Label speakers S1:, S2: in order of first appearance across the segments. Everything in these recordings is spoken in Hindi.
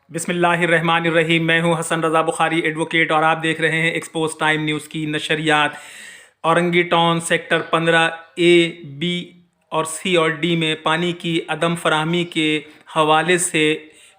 S1: बिस्मिल्लाहिर्रहमानिर्रहीम। मैं हूं हसन रज़ा बुखारी एडवोकेट और आप देख रहे हैं एक्सपोज टाइम न्यूज़ की नशरियात। Orangi town sector 15A, B और C और D में पानी की अदम फराहमी के हवाले से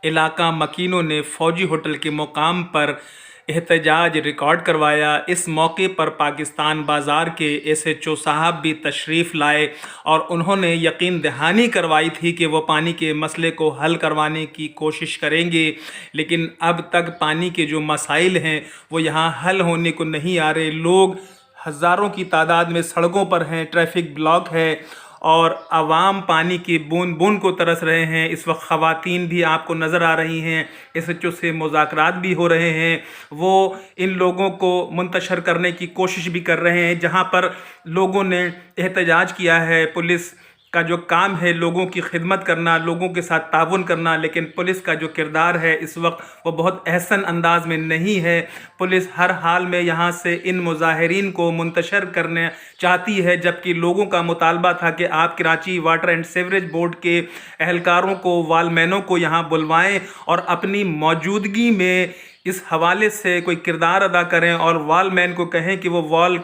S1: इलाका मकीनों ने फ़ौजी होटल के मुकाम पर एहतजाज रिकॉर्ड करवाया। इस मौके पर पाकिस्तान बाज़ार के SHO साहब भी तशरीफ़ लाए और उन्होंने यकीन दहानी करवाई थी कि वो पानी के मसले को हल करवाने की कोशिश करेंगे, लेकिन अब तक पानी के जो मसाइल हैं वो यहाँ हल होने को नहीं आ रहे। लोग हज़ारों की तादाद में सड़कों पर हैं, ट्रैफिक ब्लॉक है और आवाम पानी की बूंद बूंद को तरस रहे हैं। इस वक्त ख़वातीन भी आपको नज़र आ रही हैं, SHO से मुज़ाकरात भी हो रहे हैं। वो इन लोगों को मुंतशर करने की कोशिश भी कर रहे हैं। जहां पर लोगों ने एहतजाज किया है, पुलिस का जो काम है लोगों की खिदमत करना, लोगों के साथ ताउन करना, लेकिन पुलिस का जो किरदार है इस वक्त वो बहुत अहसन अंदाज में नहीं है। पुलिस हर हाल में यहाँ से इन मुजाहिरीन को मुंतशर करना चाहती है, जबकि लोगों का मुतालबा था कि आप Karachi water and sewerage board के एहलकारों को, वालमैनों को यहाँ बुलवाएं और अपनी मौजूदगी में इस हवाले से कोई किरदार अदा करें और वालमैन को कहें कि वो वॉल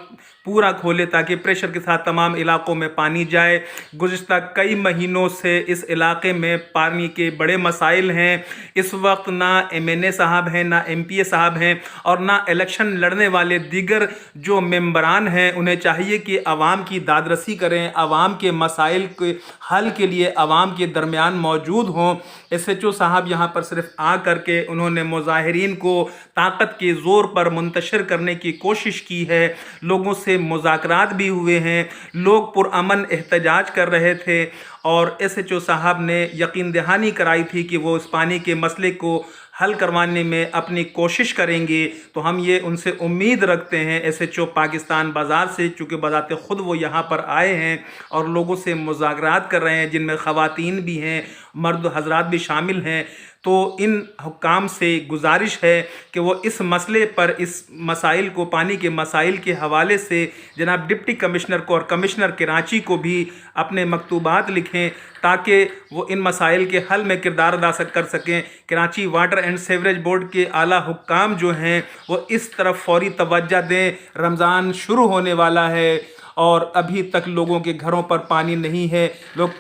S1: पूरा खोले ताकि प्रेशर के साथ तमाम इलाकों में पानी जाए। गुज़िश्ता कई महीनों से इस इलाके में पानी के बड़े मसाइल हैं। इस वक्त ना MNA साहब हैं, ना MPA साहब हैं और ना इलेक्शन लड़ने वाले दीगर जो मेंबरान हैं। उन्हें चाहिए कि आवाम की दादरसी करें, आवाम के मसाइल के हल के लिए आवाम के दरमियान मौजूद हों। SHO साहब यहाँ पर सिर्फ आ करके उन्होंने मुजाहिरीन को ताकत के ज़ोर पर मुंतशर करने की कोशिश की है। लोगों से मुज़ाकरात भी हुए हैं, लोग पुरअमन एहतजाज कर रहे थे और SHO साहब ने यकीन दहानी कराई थी कि वो इस पानी के मसले को हल करवाने में अपनी कोशिश करेंगे। तो हम ये उनसे उम्मीद रखते हैं, SHO पाकिस्तान बाज़ार से, चूँकि बज़ाते ख़ुद वो यहाँ पर आए हैं और लोगों से मुज़ाकरात कर रहे हैं, जिनमें ख़वातीन भी हैं, मर्द हजरात भी शामिल हैं। तो इन हुक्काम से गुजारिश है कि वो इस मसले पर, इस मसाइल को, पानी के मसाइल के हवाले से जनाब डिप्टी कमिश्नर को और कमिश्नर कराची को भी अपने मकतूबात लिखें ताकि वो इन मसाइल के हल में किरदार अदा कर सकें। Karachi water and sewerage board के आला हुक्काम जो हैं वो इस तरफ फौरी तवज्जो दें। रमज़ान शुरू होने वाला है और अभी तक लोगों के घरों पर पानी नहीं है। लोग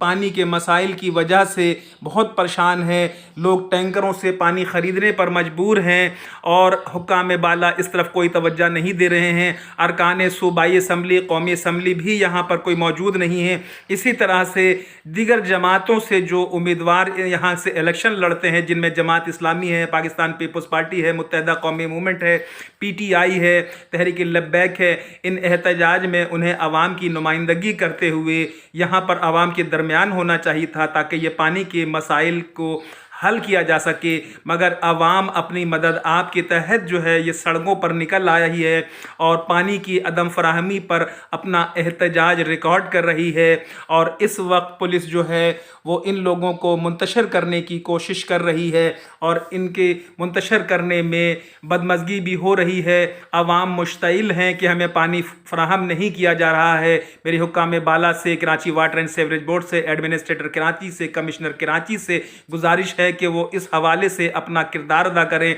S1: पानी के मसाइल की वजह से बहुत परेशान हैं। लोग टैंकरों से पानी ख़रीदने पर मजबूर हैं और हुक्काम बाला इस तरफ कोई तवज्जो नहीं दे रहे हैं। अरकान सूबाई असम्बली, कौमी असम्बली भी यहाँ पर कोई मौजूद नहीं है। इसी तरह से दीगर जमातों से जो उम्मीदवार यहाँ से इलेक्शन लड़ते हैं, जिनमें जमात इस्लामी है, पाकिस्तान पीपल्स पार्टी है, मुत्तहिदा कौमी मूवमेंट है, PTI है, तहरीक लब्बैक है, इन एहतजाज में उन्हें आवाम की नुमाइंदगी करते हुए यहाँ पर आवाम के दरमियान होना चाहिए था ताकि ये पानी के मसाइल को हल किया जा सके। मगर आवाम अपनी मदद आप के तहत जो है ये सड़कों पर निकल आई है और पानी की अदम फराहमी पर अपना एहतजाज रिकॉर्ड कर रही है। और इस वक्त पुलिस जो है वो इन लोगों को मुंतशर करने की कोशिश कर रही है और इनके मुंतशर करने में बदमज़गी भी हो रही है। आवाम मुश्तइल हैं कि हमें पानी फ़राहम नहीं किया जा रहा है। मेरी हुक्काम बाला से, Karachi water and sewerage board से, एडमिनिस्ट्रेटर कराची से, कमिश्नर कराची से गुजारिश है कि वो इस हवाले से अपना किरदार अदा करें।